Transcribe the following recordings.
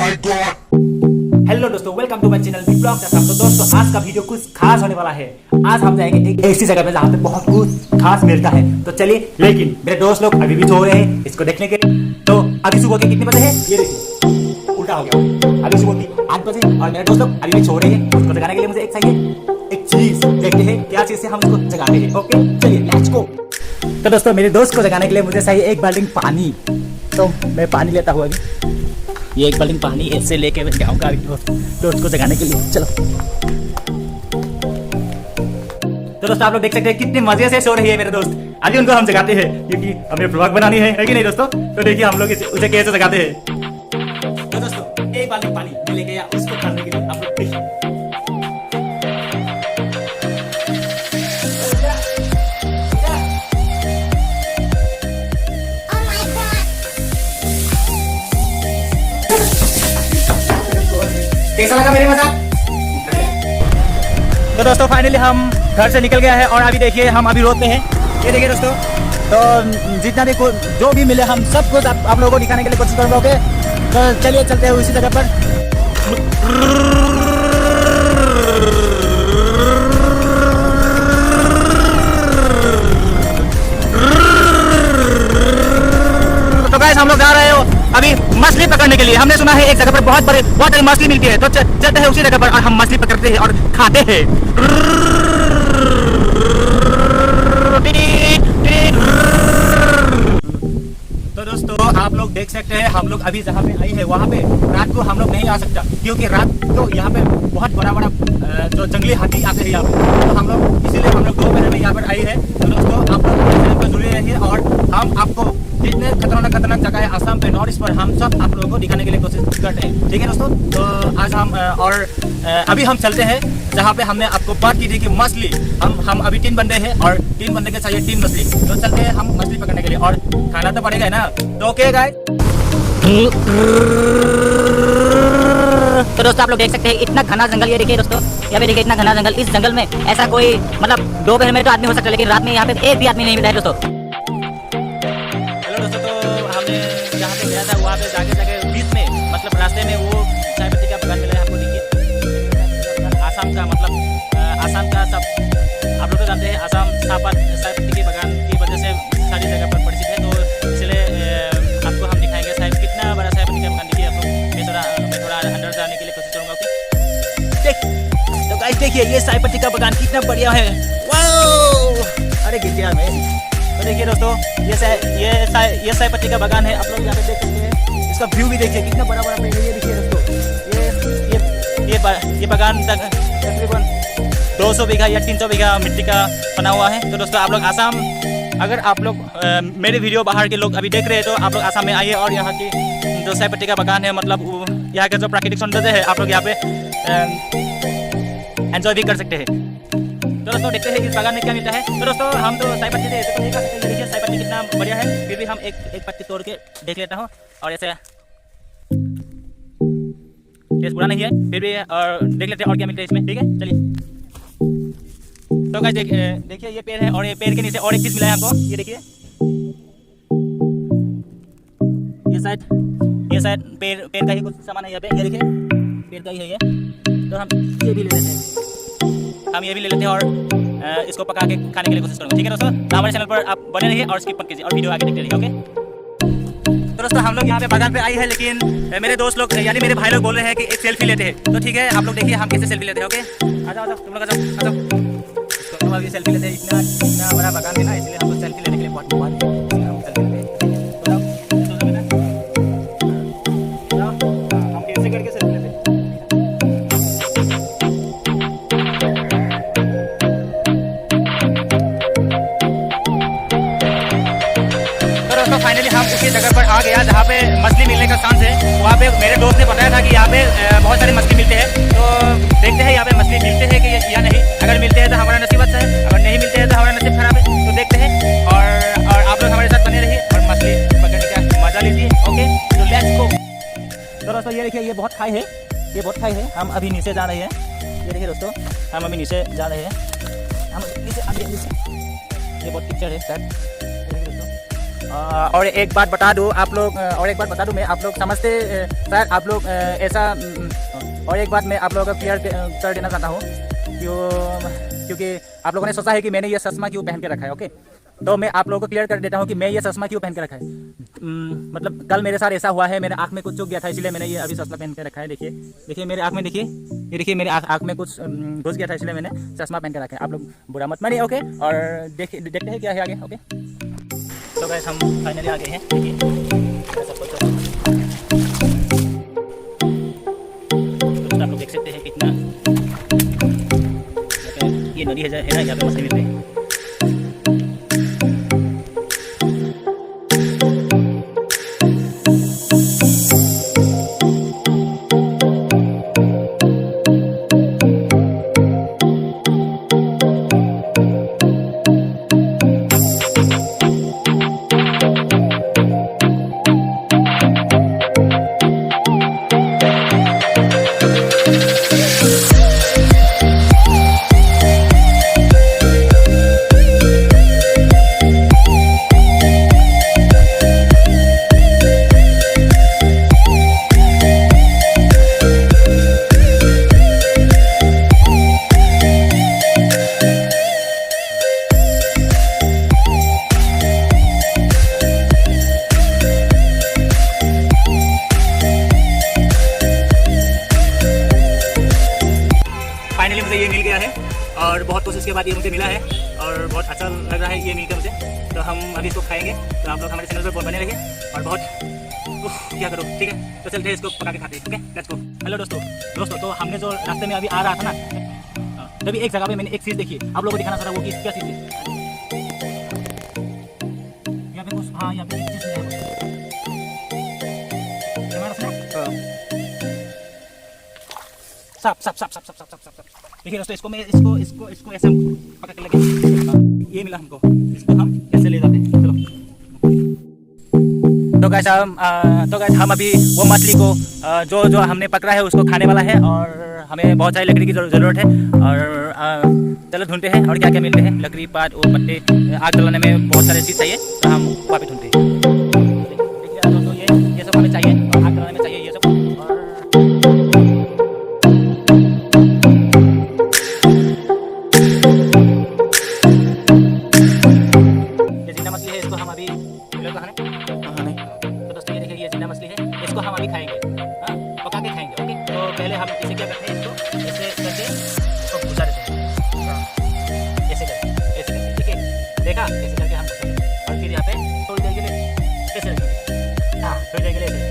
Hello दोस्तों, welcome to my channel big blog Assam. तो दोस्तों आज का वीडियो कुछ खास होने वाला है। आज हम जाएंगे एक ऐसी जगह पे जहाँ पे बहुत कुछ खास मिलता है। तो चलिए, लेकिन मेरे दोस्त लोग अभी भी सो रहे हैं इसको देखने के लिए। तो अभी सुबह के कितने बजे है ये देखिए, उल्टा हो गया। अभी सुबह की 8 बजे और मेरे दोस्त लोग अभी भी सो रहे हैं। उसको जगाने के लिए मुझे एक चाहिए, एक चीज। देखते हैं क्या चीज से हम उसको जगाते हैं। ओके चलिए, लेट्स गो। तो दोस्तों मेरे दोस्त को जगाने के लिए मुझे चाहिए एक बाल्टी पानी। तो मैं पानी लेता हूँ अभी। ये एक बाल्टी पानी ऐसे लेके मैं जाऊँगा दोस्त को जगाने के लिए। चलो। तो दोस्तों आप लोग देख सकते हैं कितने मजे से सो रही है मेरे दोस्त। अभी उनको हम जगाते हैं क्योंकि हमें ब्लॉग बनानी है कि नहीं दोस्तों। तो देखिए हम लोग उसे कैसे जगाते हैं। तो दोस्तों एक बाल्टी पानी मैं लेके या उसको करने के लिए आप लोग देखिए। कैसा लगा मेरे मजाक? तो दोस्तों फाइनली हम घर से निकल गया है और अभी देखिए हम अभी रोड पे हैं। ये देखिए दोस्तों, तो जितना भी जो भी मिले हम सब कुछ आप लोगों को दिखाने के लिए कोशिश करूँगा। ओके तो चलिए चलते हैं उसी जगह पर। तो गाइस हम लोग जा रहे हो अभी मछली पकड़ने के लिए। हमने सुना है एक जगह पर बहुत बड़ी मछली मिलती है। तो चलते हैं उसी जगह पर और हम मछली पकड़ते हैं और खाते हैं। तो दोस्तों आप लोग देख सकते हैं हम लोग अभी जहाँ पे आई है वहाँ पे रात को हम लोग नहीं आ सकता, क्योंकि रात तो यहाँ पे बहुत बड़ा जो जंगली हाथी आते हैं यहाँ पे। तो हम लोग इसीलिए हम लोग दोपहर में यहाँ पर आई है। तो दोस्तों आप लोग जुड़े रहिए और हम आपको जितने खतरनाक जगह है असम पे, नॉर्थ ईस्ट पर, हम सब आप लोगों को दिखाने के लिए कोशिश करते हैं। ठीक है दोस्तों। तो आज हम अभी हम चलते हैं जहाँ पे हमने आपको बात की थी कि मछली हम अभी 3 बंदे हैं और 3 बंदे के चाहिए 3 मछली। तो चलते हैं हम मछली पकड़ने के लिए और खाना तो पड़ेगा ना। तो ओके गाइस। तो दोस्तों आप लोग देख सकते हैं इतना घना जंगल। ये देखिए दोस्तों, यहाँ पे देखिए इतना घना जंगल। इस जंगल में ऐसा कोई मतलब दोपहर में तो आदमी हो सकता है, लेकिन रात में यहाँ पे एक भी आदमी नहीं मिलता है दोस्तों। जहाँ पे गया था वहाँ पे जाके बीच में मतलब रास्ते में वो चाय पत्ती का बगान मिला है हमको। देखिए आसाम का मतलब आसाम का सब आप लोग तो जानते हैं। आसाम चाय पत्ती के बगान की वजह से सारी जगह पर परिचित है। तो इसलिए आपको हम दिखाएंगे साहब कितना बड़ा चाय पत्ती का बगान। देखिए आप लोग, मैं थोड़ा अंदर जाने के लिए कोशिश करूँगा। ओके तो गाइस देखिए ये चाय पत्ती का बगान कितना बढ़िया है। वाह, अरे गिर गया मैं। तो देखिए दोस्तों ये चाय पत्ती का बागान है। आप लोग यहाँ पे देख सकते हैं। इसका व्यू भी देखिए कितना बड़ा पेड़ है। ये देखिए दोस्तों ये बागान तकरीबन 200 बीघा या 300 बीघा मिट्टी का बना हुआ है। तो दोस्तों आप लोग आसाम, अगर आप लोग मेरे वीडियो बाहर के लोग अभी देख रहे हैं तो आप लोग आसाम में आइए और यहाँ की जो चाय पत्ती का बागान है मतलब यहाँ का जो प्राकृतिक सौंदर्य है आप लोग यहाँ पे एंजॉय भी कर सकते हैं। तो दोस्तों देखते हैं इस बागान में क्या मिलता है। तो दोस्तों हम तो चाय पत्ती थे तो देखिए चाय पत्ती कितना बढ़िया है। फिर भी हम एक पत्ती तोड़ के देख लेता हूँ और ऐसे टेस्ट बुरा नहीं है, फिर भी और देख लेते हैं और क्या मिलता है इसमें। ठीक है चलिए। तो गाइस देखिए ये पेड़ है और ये पेड़ के नीचे और एक चीज मिला है हमको। ये देखिए ये शायद पेड़ का ही कुछ सामान है यहाँ पे। ये देखिए पेड़ का ही है ये। तो हम ये भी ले लेते हैं। हम ये भी ले लेते हैं और इसको पका के खाने के लिए कोशिश करूँगा। ठीक है दोस्तों, हमारे चैनल पर आप बने रहिए और स्किप मत कीजिए और वीडियो आगे देखते रहिए। ओके तो दोस्तों हम लोग यहाँ पे बागान पे आई है, लेकिन मेरे दोस्त लोग यानी मेरे भाई लोग बोल रहे हैं कि एक सेल्फी लेते हैं। तो ठीक है आप लोग देखिए हम कैसे सेल्फी लेते हैं। ओके आ जाओ तुम लोग आ जाओ। तो हम अभी सेल्फी लेते हैं। इतना बड़ा बागान है ना, इसलिए हमको सेल्फी लेने के लिए बहुत मजा है। हम कैसे करके सेल्फी लेते हैं। तो फाइनली हम उसी जगह पर आ गया जहाँ पे मछली मिलने का चांस है। वहाँ पे मेरे दोस्त ने बताया था कि यहाँ पे बहुत सारी मछली मिलते हैं। तो देखते हैं यहाँ पे मछली मिलते हैं कि या नहीं। अगर मिलते हैं तो हमारा नसीब अच्छा है, अगर नहीं मिलते हैं तो हमारा नसीब खराब है। तो देखते हैं और आप लोग हमारे साथ बने रहिए और मछली पकड़ने का मजा लीजिए। ओके तो लेट्स गो। तो दोस्तों ये देखिए ये बहुत खाई है, ये बहुत खाई है। हम अभी नीचे जा रहे हैं। ये देखिए दोस्तों हम अभी नीचे जा रहे हैं। हम नीचे ये बहुत पिक्चर है सर। और एक बात बता दूँ आप लोग, मैं आप लोग समझते शायद आप लोग ऐसा, और एक बात मैं आप लोगों को क्लियर कर देना चाहता हूँ क्योंकि आप लोगों ने सोचा है कि मैंने ये चश्मा क्यों पहन के रखा है। ओके, तो मैं आप लोगों को क्लियर कर देता हूँ कि मैं ये चश्मा क्यों पहन के रखा है। मतलब कल मेरे साथ ऐसा हुआ है, मेरे आँख में कुछ चुक गया था, इसलिए मैंने ये अभी चश्मा पहन के रखा है। देखिए मेरे आँख में, देखिए ये देखिए मेरे आँख में कुछ घुस गया था, इसलिए मैंने चश्मा पहन के रखा है। आप लोग बुरा मत मानिए। ओके, और देखते हैं क्या है आगे। ओके, तो गाइस हम फाइनली आ गए हैं। देखिए आप लोग देख सकते हैं कितना ये नदी है ना, यहाँ पे मछली मिलते हैं। फाइनली मुझे ये मिल गया है और बहुत कोशिश के बाद ये मुझे मिला है और बहुत अच्छा लग रहा है ये मिलकर मुझे। तो हम अभी इसको खाएंगे, तो आप लोग हमारे चैनल पर बहुत बने रहिए और बहुत क्या करो, ठीक है। तो चलते हैं इसको पका के खाते हैं। Okay, let's go. हेलो दोस्तों, तो हमने जो रास्ते में अभी आ रहा था ना, तभी एक जगह पे मैंने एक चीज़ देखी, आप लोगों को दिखाना चाह रहा वो कि क्या चीज़ है। यहाँ पे कुछ, हाँ यहाँ पे एक चीज़ है। साप। देखिए दोस्तों, इसको मैं इसको ऐसे पकड़ के लगे, ये मिला हमको, इसको हम ऐसे ले जाते हैं। चलो, तो गाइस हम अभी वो मछली को जो हमने पकड़ा है उसको खाने वाला है और हमें बहुत सारी लकड़ी की जरूरत है। और चलो ढूंढते हैं और क्या क्या मिलते हैं, लकड़ी, पात और पत्ते। आग जलाने में बहुत सारी चीज़ चाहिए, तो हम वहाँ पे ढूंढते हैं। देखिए दोस्तों, ये सब हमें चाहिए और आग जलाने में चाहिए ये सब। इसको हम अभी खाएंगे, हाँ, पका के खाएंगे। ओके, तो पहले हम इसे क्या करते हैं, इसको ऐसे करके इसको घुसा देते हैं, ऐसे करके, ठीक है। देखा, ऐसे करके हम घुसा देते हैं और फिर यहाँ पे थोड़ी देर के लिए ऐसे रखेंगे, हाँ, थोड़ी देर के लिए ऐसे,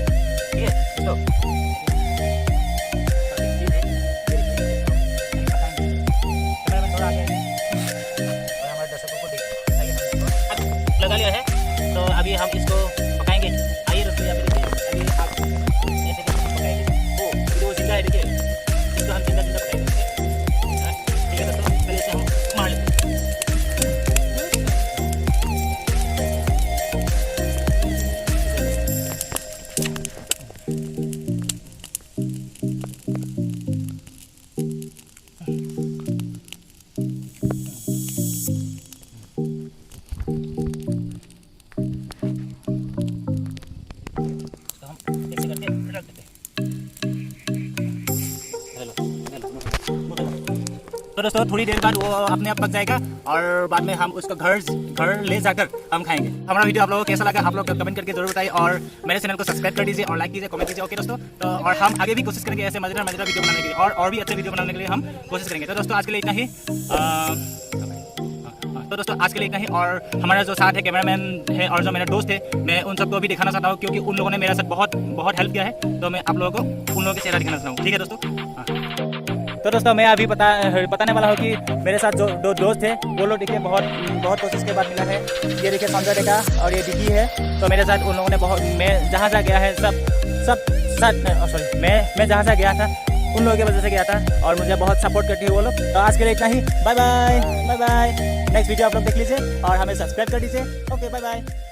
ठीक है। तो थोड़ा आगे और हमारे दर्शकों को लगा लिया है, तो अभी हम इसको पकाएंगे। आइए दोस्तों, यहाँ पे देखिए, देखिए इसको हम जिंदा पकाएंगे। ठीक है दोस्तों, पहले इसे हम मार लेते हैं। इसको हम ऐसे करके रख देते हैं। तो दोस्तों, थोड़ी देर बाद वो अपने आप पक जाएगा और बाद में हम उसको घर ले जाकर हम खाएंगे। हमारा वीडियो आप लोगों को कैसा लगा, आप लोग कमेंट करके जरूर बताइए और मेरे चैनल को सब्सक्राइब कर दीजिए और लाइक कीजिए, कमेंट कीजिए। ओके दोस्तों, तो और हम आगे भी कोशिश करेंगे ऐसे मजेदार वीडियो बनाने के लिए और भी अच्छे वीडियो बनाने के लिए हम कोशिश करेंगे। तो दोस्तों, आज के लिए इतना ही। तो दोस्तों, आज के लिए इतना ही। और हमारा जो साथ है कैमरामैन है और जो मेरा दोस्त है, मैं उन सबको भी दिखाना चाहता हूँ क्योंकि उन लोगों ने मेरे साथ बहुत हेल्प किया है, तो मैं आप लोगों को उन लोगों के चेहरा दिखाना चाहता हूँ। ठीक है दोस्तों। तो दोस्तों, मैं अभी बताने वाला हूँ कि मेरे साथ जो दो दोस्त है वो लोग देखिए बहुत कोशिश के बाद मिला है। ये देखिए संजय का और ये डिकी है। तो मेरे साथ उन लोगों ने मैं जहाँ गया है मैं जहाँ से गया था उन लोगों की वजह से गया था और मुझे बहुत सपोर्ट करती है वो लोग। तो आज के लिए इतना ही। Bye bye. नेक्स्ट वीडियो आप लोग देख लीजिए और हमें सब्सक्राइब कर दीजिए। Okay, bye bye.